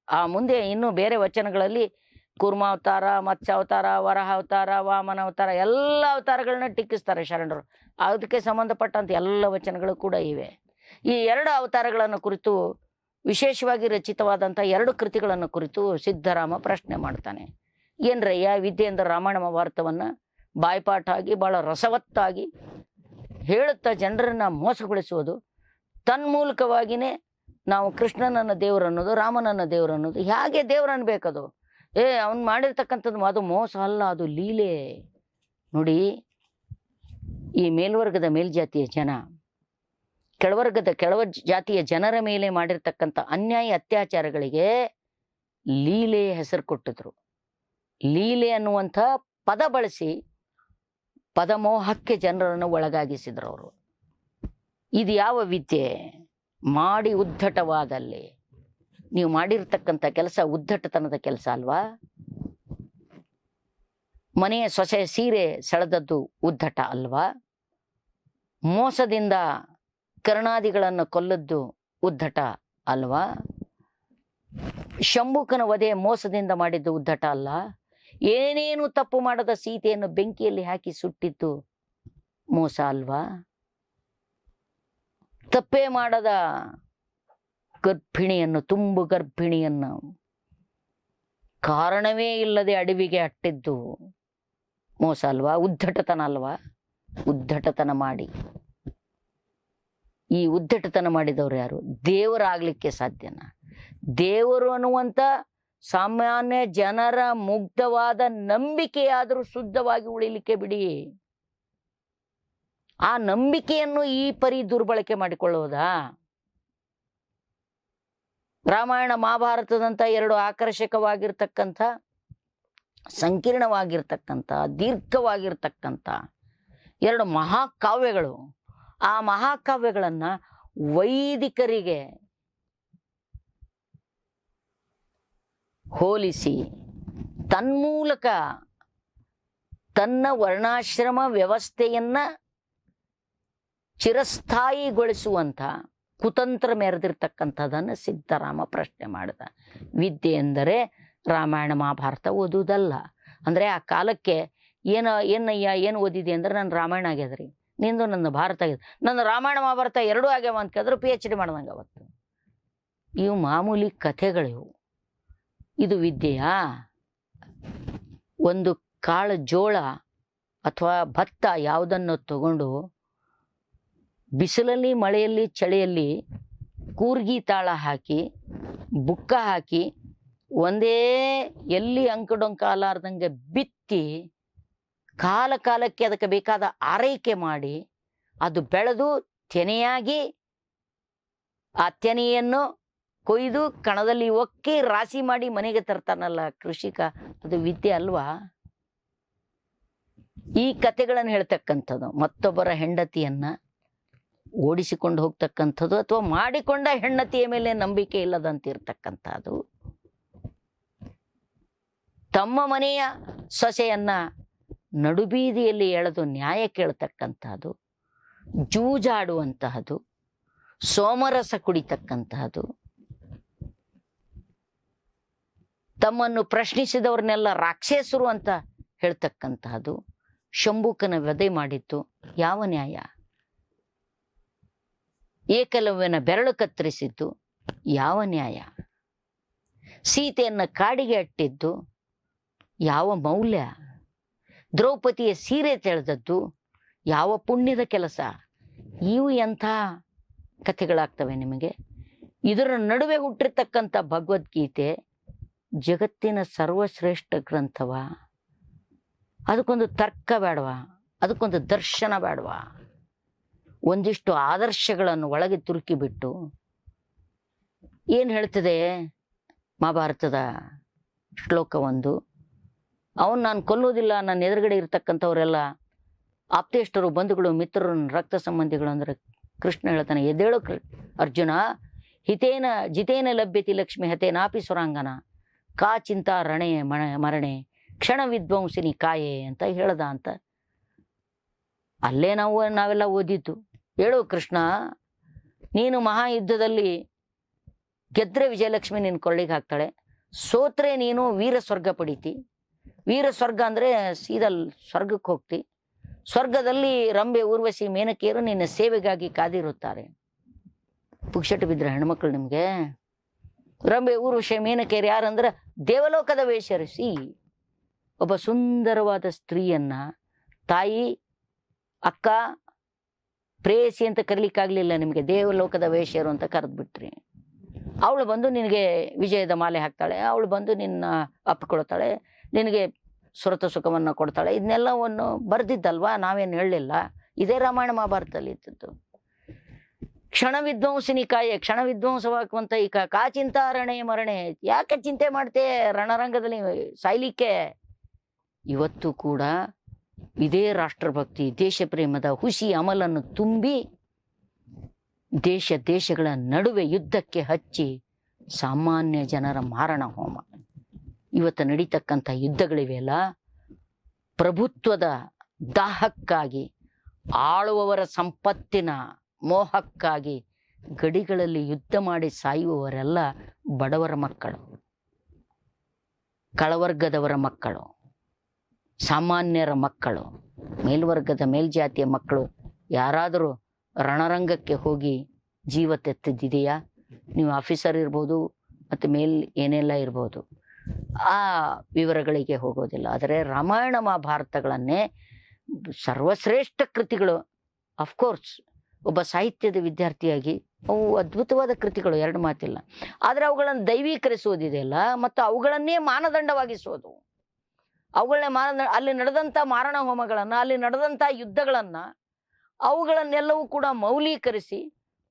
ಆ ಮುಂದೆ ಇನ್ನೂ ಬೇರೆ ವಚನಗಳಲ್ಲಿ ಕೂರ್ಮಾವತಾರ, ಮತ್ಸ್ಯಾವತಾರ, ವರಹ ಅವತಾರ, ವಾಮನ ಅವತಾರ, ಎಲ್ಲ ಅವತಾರಗಳನ್ನ ಟೀಕಿಸ್ತಾರೆ ಶರಣರು. ಅದಕ್ಕೆ ಸಂಬಂಧಪಟ್ಟಂತ ಎಲ್ಲ ವಚನಗಳು ಕೂಡ ಇವೆ. ಈ 2 ಅವತಾರಗಳನ್ನು ಕುರಿತು ವಿಶೇಷವಾಗಿ ರಚಿತವಾದಂಥ 2 ಕೃತಿಗಳನ್ನು ಕುರಿತು ಸಿದ್ಧರಾಮ ಪ್ರಶ್ನೆ ಮಾಡ್ತಾನೆ. ಏನ್ರಯ್ಯ ವಿದ್ಯೆ ಅಂದ್ರೆ ರಾಮಾಯಣ ಮಹಾಭಾರತವನ್ನ ಬಾಯ್ಪಾಠ ಆಗಿ ಬಹಳ ರಸವತ್ತಾಗಿ ಹೇಳುತ್ತಾ ಜನರನ್ನ ಮೋಸಗೊಳಿಸುವುದು, ತನ್ಮೂಲಕವಾಗಿಯೇ ನಾವು ಕೃಷ್ಣನನ್ನ ದೇವರು ಅನ್ನೋದು, ರಾಮನನ್ನ ದೇವರು ಅನ್ನೋದು, ಹೇಗೆ ದೇವ್ರು ಅನ್ಬೇಕದು? ಅವನು ಮಾಡಿರ್ತಕ್ಕಂಥದ್ದು ಅದು ಮೋಸ ಅಲ್ಲ, ಅದು ಲೀಲೆ. ನೋಡಿ, ಈ ಮೇಲ್ವರ್ಗದ ಮೇಲ್ಜಾತಿಯ ಜನ ಕೆಳವರ್ಗದ ಜಾತಿಯ ಜನರ ಮೇಲೆ ಮಾಡಿರ್ತಕ್ಕಂಥ ಅನ್ಯಾಯ ಅತ್ಯಾಚಾರಗಳಿಗೆ ಲೀಲೆ ಹೆಸರು ಕೊಟ್ಟಿದ್ರು. ಲೀಲೆ ಅನ್ನುವಂಥ ಪದ ಬಳಸಿ ಪದಮೋಹಕ್ಕೆ ಜನರನ್ನು ಒಳಗಾಗಿಸಿದ್ರು ಅವರು. ಇದು ಯಾವ ವಿದ್ಯೆ? ಮಾಡಿ ಉದ್ದಟವಾದಲ್ಲಿ ನೀವು ಮಾಡಿರ್ತಕ್ಕಂಥ ಕೆಲಸ ಉದ್ದಟತನದ ಕೆಲಸ ಅಲ್ವಾ? ಮನೆಯ ಸೊಸೆ ಸೀರೆ ಸೆಳೆದದ್ದು ಉದ್ದಟ ಅಲ್ವಾ? ಮೋಸದಿಂದ ಕರ್ಣಾದಿಗಳನ್ನು ಕೊಲ್ಲದ್ದು ಉದ್ದಟ ಅಲ್ವಾ? ಶಂಭುಕನ ವಧೆ ಮೋಸದಿಂದ ಮಾಡಿದ್ದು ಉದ್ದಟ ಅಲ್ಲ? ಏನೇನು ತಪ್ಪು ಮಾಡದ ಸೀತೆಯನ್ನು ಬೆಂಕಿಯಲ್ಲಿ ಹಾಕಿ ಸುಟ್ಟಿದ್ದು ಮೋಸ ಅಲ್ವಾ? ತಪ್ಪೇ ಮಾಡದ ಗರ್ಭಿಣಿಯನ್ನು, ತುಂಬು ಗರ್ಭಿಣಿಯನ್ನು ಕಾರಣವೇ ಇಲ್ಲದೆ ಅಡವಿಗೆ ಅಟ್ಟಿದ್ದು ಮೋಸ ಅಲ್ವಾ? ಉದ್ದಟತನ ಅಲ್ವಾ? ಉದ್ದಟತನ ಮಾಡಿ, ಈ ಉದ್ದಟತನ ಮಾಡಿದವರು ಯಾರು? ದೇವರಾಗ್ಲಿಕ್ಕೆ ಸಾಧ್ಯನಾ? ದೇವರು ಅನ್ನುವಂಥ ಸಾಮಾನ್ಯ ಜನರ ಮುಗ್ಧವಾದ ನಂಬಿಕೆಯಾದರೂ ಶುದ್ಧವಾಗಿ ಉಳಿಲಿಕ್ಕೆ ಬಿಡಿ. ಆ ನಂಬಿಕೆಯನ್ನು ಈ ಪರಿ ದುರ್ಬಳಕೆ ಮಾಡಿಕೊಳ್ಳುವುದಾ? ರಾಮಾಯಣ ಮಹಾಭಾರತದಂಥ 2 ಆಕರ್ಷಕವಾಗಿರ್ತಕ್ಕಂಥ, ಸಂಕೀರ್ಣವಾಗಿರ್ತಕ್ಕಂಥ, ದೀರ್ಘವಾಗಿರ್ತಕ್ಕಂಥ 2 ಮಹಾಕಾವ್ಯಗಳು. ಆ ಮಹಾಕಾವ್ಯಗಳನ್ನ ವೈದಿಕರಿಗೆ ಹೋಲಿಸಿ ತನ್ಮೂಲಕ ತನ್ನ ವರ್ಣಾಶ್ರಮ ವ್ಯವಸ್ಥೆಯನ್ನ ಚಿರಸ್ಥಾಯಿಗೊಳಿಸುವಂಥ ಕುತಂತ್ರ ಮೆರೆದಿರ್ತಕ್ಕಂಥದ್ದನ್ನು ಸಿದ್ಧರಾಮ ಪ್ರಶ್ನೆ ಮಾಡಿದ. ವಿದ್ಯೆ ಎಂದರೆ ರಾಮಾಯಣ ಮಹಾಭಾರತ ಓದುವುದಲ್ಲ. ಅಂದರೆ ಆ ಕಾಲಕ್ಕೆ ಏನಯ್ಯ ಏನು ಓದಿದೆ ಅಂದ್ರೆ ನನ್ನ ರಾಮಾಯಣ ಆಗ್ಯದ್ರಿ, ನಿಂದು ನನ್ನ ಭಾರತ ಆಗ್ಯದ, ನನ್ನ ರಾಮಾಯಣ ಮಹಾಭಾರತ ಎರಡೂ ಆಗ್ಯಾವ ಅಂತ ಕೇಳಿದ್ರು PhD ಮಾಡ್ದಂಗೆ ಅವತ್ತು. ಇವು ಮಾಮೂಲಿ ಕಥೆಗಳಿವು. ಇದು ವಿದ್ಯೆಯಾ? ಒಂದು ಕಾಳು ಜೋಳ ಅಥವಾ ಭತ್ತ ಯಾವುದನ್ನು ತಗೊಂಡು ಬಿಸಿಲಲ್ಲಿ ಮಳೆಯಲ್ಲಿ ಚಳಿಯಲ್ಲಿ ಕೂರ್ಗಿ ತಾಳ ಹಾಕಿ ಬುಕ್ಕ ಹಾಕಿ ಒಂದೇ ಎಲ್ಲಿ ಅಂಕುಡೊಂಕ ಅಲಾರ್ದಂಗೆ ಬಿತ್ತಿ ಕಾಲಕ್ಕೆ ಅದಕ್ಕೆ ಬೇಕಾದ ಆರೈಕೆ ಮಾಡಿ ಅದು ಬೆಳೆದು ತೆನೆಯಾಗಿ ಆ ತೆನೆಯನ್ನು ಕೊಯ್ದು ಕಣದಲ್ಲಿ ಒಕ್ಕಿ ರಾಶಿ ಮಾಡಿ ಮನೆಗೆ ತರ್ತಾನಲ್ಲ ಕೃಷಿಕ, ಅದು ವಿದ್ಯೆ ಅಲ್ವಾ? ಈ ಕಥೆಗಳನ್ನು ಹೇಳ್ತಕ್ಕಂಥದ್ದು ಮತ್ತೊಬ್ಬರ ಹೆಂಡತಿಯನ್ನ ಓಡಿಸಿಕೊಂಡು ಹೋಗ್ತಕ್ಕಂಥದ್ದು ಅಥವಾ ಮಾಡಿಕೊಂಡ ಹೆಂಡತಿಯ ಮೇಲೆ ನಂಬಿಕೆ ಇಲ್ಲದಂತಿರ್ತಕ್ಕಂಥದ್ದು, ತಮ್ಮ ಮನೆಯ ಸೊಸೆಯನ್ನ ನಡುಬೀದಿಯಲ್ಲಿ ಎಳೆದು ನ್ಯಾಯ ಕೇಳ್ತಕ್ಕಂಥದ್ದು, ಜೂಜಾಡುವಂತಹದ್ದು, ಸೋಮರಸ ಕುಡಿತಕ್ಕಂತಹದ್ದು, ತಮ್ಮನ್ನು ಪ್ರಶ್ನಿಸಿದವ್ರನ್ನೆಲ್ಲ ರಾಕ್ಷಸರು ಅಂತ ಹೇಳ್ತಕ್ಕಂತಹದ್ದು, ಶಂಭುಕನ ವಧೆ ಮಾಡಿದ್ದು ಯಾವ ನ್ಯಾಯ? ಏಕಲವ್ಯನ ಬೆರಳು ಕತ್ತರಿಸಿದ್ದು ಯಾವ ನ್ಯಾಯ? ಸೀತೆಯನ್ನ ಕಾಡಿಗೆ ಅಟ್ಟಿದ್ದು ಯಾವ ಮೌಲ್ಯ? ದ್ರೌಪದಿಯ ಸೀರೆ ತೆಳೆದದ್ದು ಯಾವ ಪುಣ್ಯದ ಕೆಲಸ? ಇವು ಎಂಥ ಕಥೆಗಳಾಗ್ತವೆ ನಿಮಗೆ? ಇದರ ನಡುವೆ ಹುಟ್ಟಿರ್ತಕ್ಕಂಥ ಭಗವದ್ಗೀತೆ ಜಗತ್ತಿನ ಸರ್ವಶ್ರೇಷ್ಠ ಗ್ರಂಥವ? ಅದಕ್ಕೊಂದು ತರ್ಕ ಬೇಡವಾ? ಅದಕ್ಕೊಂದು ದರ್ಶನ ಬೇಡವಾ? ಒಂದಿಷ್ಟು ಆದರ್ಶಗಳನ್ನು ಒಳಗೆ ತುರುಕಿಬಿಟ್ಟು ಏನು ಹೇಳ್ತದೆ ಮಹಾಭಾರತದ ಶ್ಲೋಕ ಒಂದು, ಅವನು ನಾನು ಕೊಲ್ಲೋದಿಲ್ಲ, ನನ್ನ ಎದುರುಗಡೆ ಇರ್ತಕ್ಕಂಥವರೆಲ್ಲ ಆಪ್ತೇಷ್ಟರು, ಬಂಧುಗಳು, ಮಿತ್ರರು, ರಕ್ತ ಸಂಬಂಧಿಗಳು ಅಂದ್ರೆ ಕೃಷ್ಣ ಹೇಳ್ತಾನೆ, ಎದ್ದೇಳು ಅರ್ಜುನ, ಹಿತೇನ ಜಿತೇನ ಲಭ್ಯತಿ ಲಕ್ಷ್ಮಿ ಹತೇನಾಪಿ ಸುರಾಂಗನ ಕಾ ಚಿಂತಾ ರಣೆ ಮರಣೆ ಕ್ಷಣ ವಿದ್ವಂಸಿನಿ ಕಾಯೆ ಅಂತ ಹೇಳ್ದ ಅಂತ ಅಲ್ಲೇ ನಾವೆಲ್ಲ ಓದಿದ್ದು. ಹೇಳು ಕೃಷ್ಣ, ನೀನು ಮಹಾಯುದ್ಧದಲ್ಲಿ ಗೆದ್ರೆ ವಿಜಯಲಕ್ಷ್ಮಿ ನಿನ್ನ ಕೊಳ್ಳಿಗೆ ಹಾಕ್ತಾಳೆ, ಸೋತ್ರೆ ನೀನು ವೀರ ಸ್ವರ್ಗ ಪಡಿತಿ. ವೀರ ಸ್ವರ್ಗ ಅಂದ್ರೆ ಸೀದಾ ಸ್ವರ್ಗಕ್ಕೆ ಹೋಗ್ತಿ. ಸ್ವರ್ಗದಲ್ಲಿ ರಂಬೆ, ಊರ್ವಶಿ, ಮೇನಕೆಯರು ನಿನ್ನ ಸೇವೆಗಾಗಿ ಕಾದಿರುತ್ತಾರೆ. ಪುಕ್ಷಟ ಬಿದ್ರೆ ಹೆಣ್ಮಕ್ಳು ನಿಮ್ಗೆ. ರಂಬೆ, ಊರ್ವಶಿ, ಮೇನಕೆಯರು ಯಾರಂದ್ರೆ ದೇವಲೋಕದ ವೇಷರಿಸಿ ಒಬ್ಬ ಸುಂದರವಾದ ಸ್ತ್ರೀಯನ್ನ ತಾಯಿ, ಅಕ್ಕ, ಪ್ರೇಯಸಿ ಅಂತ ಕರೀಲಿಕ್ಕಾಗ್ಲಿಲ್ಲ ನಿಮಗೆ, ದೇವಲೋಕದ ವೇಶ್ಯರು ಅಂತ ಕರೆದ್ಬಿಟ್ರಿ. ಅವಳು ಬಂದು ನಿನಗೆ ವಿಜಯದ ಮಾಲೆ ಹಾಕ್ತಾಳೆ, ಅವಳು ಬಂದು ನಿನ್ನ ಅಪ್ಪಿಕೊಳ್ತಾಳೆ, ನಿನಗೆ ಸುರತ ಸುಖವನ್ನ ಕೊಡ್ತಾಳೆ. ಇದನ್ನೆಲ್ಲವನ್ನು ಬರ್ದಿದ್ದಲ್ವಾ, ನಾವೇನು ಹೇಳಲಿಲ್ಲ. ಇದೇ ರಾಮಾಯಣ ಮಹಾಭಾರತದಲ್ಲಿ ಇದ್ದದ್ದು. ಕ್ಷಣ ವಿದ್ವಂಸಿನಿ ಕಾಯೆ, ಕ್ಷಣ ವಿದ್ವಂಸವಾಗುವಂತ ಈ ಕಾ ಚಿಂತಾರಣೆ ಮರಣೆ, ಯಾಕೆ ಚಿಂತೆ ಮಾಡ್ತೆ ರಣರಂಗದಲ್ಲಿ ಸಾಯ್ಲಿಕ್ಕೆ? ಇವತ್ತು ಕೂಡ ಇದೇ ರಾಷ್ಟ್ರಭಕ್ತಿ, ದೇಶ ಪ್ರೇಮದ ಹುಸಿ ಅಮಲನ್ನು ತುಂಬಿ ದೇಶಗಳ ನಡುವೆ ಯುದ್ಧಕ್ಕೆ ಹಚ್ಚಿ ಸಾಮಾನ್ಯ ಜನರ ಮಾರಣ ಹೋಮ. ಇವತ್ತು ನಡೀತಕ್ಕಂಥ ಯುದ್ಧಗಳಿವೆಯಲ್ಲ, ಪ್ರಭುತ್ವದ ದಾಹಕ್ಕಾಗಿ, ಆಳುವವರ ಸಂಪತ್ತಿನ ಮೋಹಕ್ಕಾಗಿ ಗಡಿಗಳಲ್ಲಿ ಯುದ್ಧ ಮಾಡಿ ಸಾಯುವವರೆಲ್ಲ ಬಡವರ ಮಕ್ಕಳು, ಕೆಳವರ್ಗದವರ ಮಕ್ಕಳು, ಸಾಮಾನ್ಯರ ಮಕ್ಕಳು, ಮೇಲ್ವರ್ಗದ ಮೇಲ್ಜಾತಿಯ ಮಕ್ಕಳು. ಯಾರಾದರೂ ರಣರಂಗಕ್ಕೆ ಹೋಗಿ ಜೀವ ತೆತ್ತಿದೆಯಾ? ನೀವು ಆಫೀಸರ್ ಇರ್ಬೋದು ಮತ್ತು ಏನೆಲ್ಲ ಇರ್ಬೋದು, ಆ ವಿವರಗಳಿಗೆ ಹೋಗೋದಿಲ್ಲ. ಆದರೆ ರಾಮಾಯಣ ಮಹಾಭಾರತಗಳನ್ನೇ ಸರ್ವಶ್ರೇಷ್ಠ ಕೃತಿಗಳು. ಅಫ್ಕೋರ್ಸ್ ಒಬ್ಬ ಸಾಹಿತ್ಯದ ವಿದ್ಯಾರ್ಥಿಯಾಗಿ ಅವು ಅದ್ಭುತವಾದ ಕೃತಿಗಳು, ಎರಡು ಮಾತಿಲ್ಲ. ಆದರೆ ಅವುಗಳನ್ನು ದೈವೀಕರಿಸುವುದಿದೆಯಲ್ಲ, ಮತ್ತು ಅವುಗಳನ್ನೇ ಮಾನದಂಡವಾಗಿಸೋದು, ಅವುಗಳನ್ನೇ ಅಲ್ಲಿ ನಡೆದಂಥ ಮಾರಣ ಹೋಮಗಳನ್ನು, ಅಲ್ಲಿ ನಡೆದಂಥ ಯುದ್ಧಗಳನ್ನು, ಅವುಗಳನ್ನೆಲ್ಲವೂ ಕೂಡ ಮೌಲ್ಯೀಕರಿಸಿ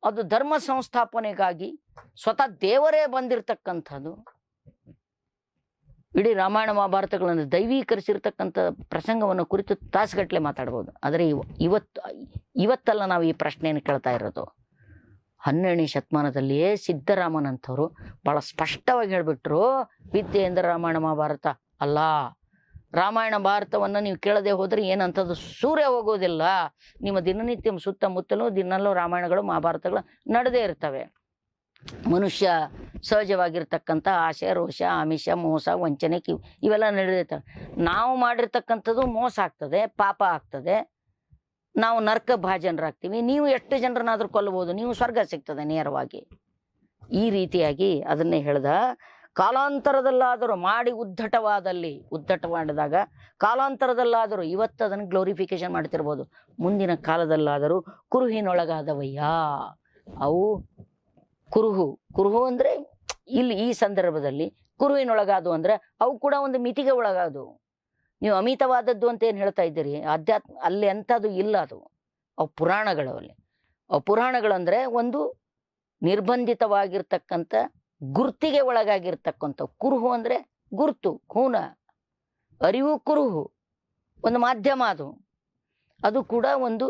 ಅದು ಧರ್ಮ ಸಂಸ್ಥಾಪನೆಗಾಗಿ ಸ್ವತಃ ದೇವರೇ ಬಂದಿರತಕ್ಕಂಥದ್ದು. ಇಡೀ ರಾಮಾಯಣ ಮಹಾಭಾರತಗಳನ್ನು ದೈವೀಕರಿಸಿರ್ತಕ್ಕಂಥ ಪ್ರಸಂಗವನ್ನು ಕುರಿತು ತಾಸುಗಟ್ಟಲೆ ಮಾತಾಡ್ಬೋದು. ಆದರೆ ಇವತ್ತಲ್ಲ ನಾವು ಈ ಪ್ರಶ್ನೆಯನ್ನು ಕೇಳ್ತಾ ಇರೋದು. 12ನೇ ಶತಮಾನದಲ್ಲಿಯೇ ಸಿದ್ದರಾಮನಂಥವ್ರು ಭಾಳ ಸ್ಪಷ್ಟವಾಗಿ ಹೇಳಿಬಿಟ್ರು, ವಿದ್ಯೆ ಎಂದರೆ ರಾಮಾಯಣ ಮಹಾಭಾರತ ಅಲ್ಲ. ರಾಮಾಯಣ ಭಾರತವನ್ನು ನೀವು ಕೇಳದೆ ಹೋದರೆ ಏನಂಥದ್ದು ಸೂರ್ಯ ಹೋಗೋದಿಲ್ಲ. ನಿಮ್ಮ ದಿನನಿತ್ಯ ಸುತ್ತಮುತ್ತಲೂ ದಿನಲ್ಲೂ ರಾಮಾಯಣಗಳು ಮಹಾಭಾರತಗಳು ನಡೆದೇ ಇರ್ತವೆ. ಮನುಷ್ಯ ಸಹಜವಾಗಿರ್ತಕ್ಕಂಥ ಆಸೆ, ರೋಷ, ಆಮಿಷ, ಮೋಸ, ವಂಚನೆ ಇವೆಲ್ಲ ನಡೆದಿರ್ತವೆ. ನಾವು ಮಾಡಿರ್ತಕ್ಕಂಥದ್ದು ಮೋಸ ಆಗ್ತದೆ, ಪಾಪ ಆಗ್ತದೆ, ನಾವು ನರಕ ಭಾಜನರಾಗ್ತೀವಿ. ನೀವು ಎಷ್ಟು ಜನರನ್ನಾದ್ರೂ ಕೊಲ್ಲಬಹುದು, ನೀವು ಸ್ವರ್ಗ ಸಿಗ್ತದೆ ನೇರವಾಗಿ. ಈ ರೀತಿಯಾಗಿ ಅದನ್ನೇ ಹೇಳ್ದ. ಕಾಲಾಂತರದಲ್ಲಾದರೂ ಮಾಡಿ ಉದ್ದಟವಾದಾಗ ಕಾಲಾಂತರದಲ್ಲಾದರೂ, ಇವತ್ತು ಅದನ್ನು ಗ್ಲೋರಿಫಿಕೇಶನ್ ಮಾಡ್ತಿರ್ಬೋದು, ಮುಂದಿನ ಕಾಲದಲ್ಲಾದರೂ ಕುರುಹಿನೊಳಗಾದವಯ್ಯ. ಅವು ಕುರುಹು ಅಂದರೆ ಇಲ್ಲಿ ಈ ಸಂದರ್ಭದಲ್ಲಿ ಕುರುಹಿನೊಳಗಾದು ಅಂದರೆ ಅವು ಕೂಡ ಒಂದು ಮಿತಿಗೆ ಒಳಗಾದು. ನೀವು ಅಮಿತವಾದದ್ದು ಅಂತ ಏನು ಹೇಳ್ತಾ ಇದ್ದೀರಿ, ಅಲ್ಲಿ ಅಂಥದ್ದು ಇಲ್ಲ. ಅವು ಪುರಾಣಗಳು. ಅವು ಪುರಾಣಗಳು ಅಂದರೆ ಒಂದು ನಿರ್ಬಂಧಿತವಾಗಿರ್ತಕ್ಕಂಥ ಗುರ್ತಿಗೆ ಒಳಗಾಗಿರ್ತಕ್ಕಂಥ. ಕುರುಹು ಅಂದರೆ ಗುರ್ತು, ಖೂನ, ಅರಿವು. ಕುರುಹು ಒಂದು ಮಾಧ್ಯಮ, ಅದು ಕೂಡ ಒಂದು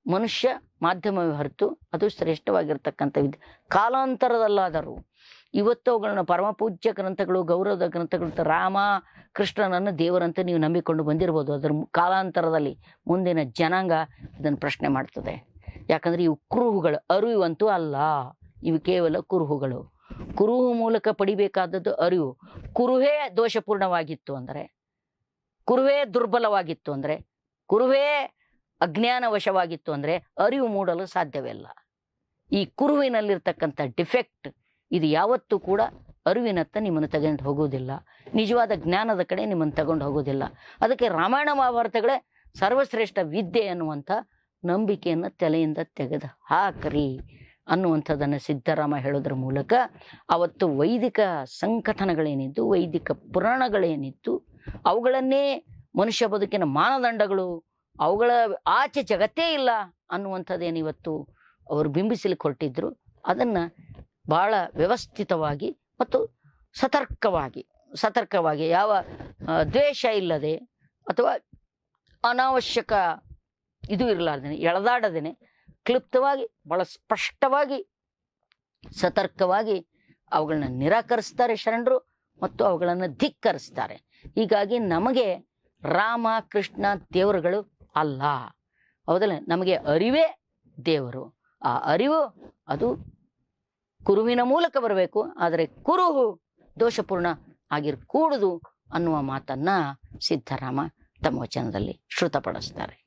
ಮನುಷ್ಯ ಮಾಧ್ಯಮವೇ ಹೊರತು ಅದು ಶ್ರೇಷ್ಠವಾಗಿರ್ತಕ್ಕಂಥ ವಿದ್ಯೆ. ಕಾಲಾಂತರದಲ್ಲಾದರೂ ಇವತ್ತು ಅವುಗಳನ್ನ ಪರಮ ಪೂಜ್ಯ ಗ್ರಂಥಗಳು, ಗೌರವದ ಗ್ರಂಥಗಳು, ರಾಮ ಕೃಷ್ಣನನ್ನು ದೇವರಂತೆ ನೀವು ನಂಬಿಕೊಂಡು ಬಂದಿರ್ಬೋದು. ಅದರ ಕಾಲಾಂತರದಲ್ಲಿ ಮುಂದಿನ ಜನಾಂಗ ಇದನ್ನು ಪ್ರಶ್ನೆ ಮಾಡ್ತದೆ. ಯಾಕಂದರೆ ಇವು ಕುರುಹುಗಳು, ಅರಿವಂತೂ ಅಲ್ಲ. ಇವು ಕೇವಲ ಕುರುಹುಗಳು. ಕುರುಹು ಮೂಲಕ ಪಡಿಬೇಕಾದದ್ದು ಅರಿವು. ಕುರುಹೇ ದೋಷಪೂರ್ಣವಾಗಿತ್ತು ಅಂದರೆ, ಕುರುಹೇ ದುರ್ಬಲವಾಗಿತ್ತು ಅಂದರೆ, ಕುರುಹೇ ಅಜ್ಞಾನವಶವಾಗಿತ್ತು ಅಂದರೆ ಅರಿವು ಮೂಡಲು ಸಾಧ್ಯವಿಲ್ಲ. ಈ ಕುರುವಿನಲ್ಲಿರ್ತಕ್ಕಂಥ ಡಿಫೆಕ್ಟ್ ಇದು ಯಾವತ್ತೂ ಕೂಡ ಅರಿವಿನತ್ತ ನಿಮ್ಮನ್ನು ತಗೊಂಡು ಹೋಗೋದಿಲ್ಲ, ನಿಜವಾದ ಜ್ಞಾನದ ಕಡೆ ನಿಮ್ಮನ್ನು ತಗೊಂಡು ಹೋಗೋದಿಲ್ಲ. ಅದಕ್ಕೆ ರಾಮಾಯಣ ಮಹಾಭಾರತಗಳೇ ಸರ್ವಶ್ರೇಷ್ಠ ವಿದ್ಯೆ ಅನ್ನುವಂಥ ನಂಬಿಕೆಯನ್ನು ತಲೆಯಿಂದ ತೆಗೆದು ಹಾಕ್ರಿ ಅನ್ನುವಂಥದ್ದನ್ನು ಸಿದ್ದರಾಮ ಹೇಳೋದ್ರ ಮೂಲಕ ಅವತ್ತು ವೈದಿಕ ಸಂಕಥನಗಳೇನಿದ್ದು, ವೈದಿಕ ಪುರಾಣಗಳೇನಿತ್ತು, ಅವುಗಳನ್ನೇ ಮನುಷ್ಯ ಬದುಕಿನ ಮಾನದಂಡಗಳು, ಅವುಗಳ ಆಚೆ ಜಗತ್ತೇ ಇಲ್ಲ ಅನ್ನುವಂಥದ್ದೇನಿವತ್ತು ಅವರು ಬಿಂಬಿಸಲಿಕ್ಕೆ ಹೊರಟಿದ್ರು, ಅದನ್ನು ಭಾಳ ವ್ಯವಸ್ಥಿತವಾಗಿ ಮತ್ತು ಸತರ್ಕವಾಗಿ ಯಾವ ದ್ವೇಷ ಇಲ್ಲದೆ ಅಥವಾ ಅನಾವಶ್ಯಕ ಇದು ಇರಲಾರ್ದೇನೆ, ಎಳೆದಾಡದೇನೆ, ಕ್ಲುಪ್ತವಾಗಿ ಭಾಳ ಸ್ಪಷ್ಟವಾಗಿ ಸತರ್ಕವಾಗಿ ಅವುಗಳನ್ನ ನಿರಾಕರಿಸ್ತಾರೆ ಶರಣರು ಮತ್ತು ಅವುಗಳನ್ನು ಧಿಕ್ಕರಿಸ್ತಾರೆ. ಹೀಗಾಗಿ ನಮಗೆ ರಾಮ ಕೃಷ್ಣ ದೇವರುಗಳು ಅಲ್ಲ, ಹೌದಲ್ಲ, ನಮಗೆ ಅರಿವೇ ದೇವರು. ಆ ಅರಿವು ಅದು ಕುರುವಿನ ಮೂಲಕ ಬರಬೇಕು. ಆದರೆ ಕುರುಹು ದೋಷಪೂರ್ಣ ಆಗಿರಕೂಡದು ಅನ್ನುವ ಮಾತನ್ನ ಸಿದ್ದರಾಮ ತಮ್ಮ ವಚನದಲ್ಲಿ ಶ್ರುತಪಡಿಸ್ತಾರೆ.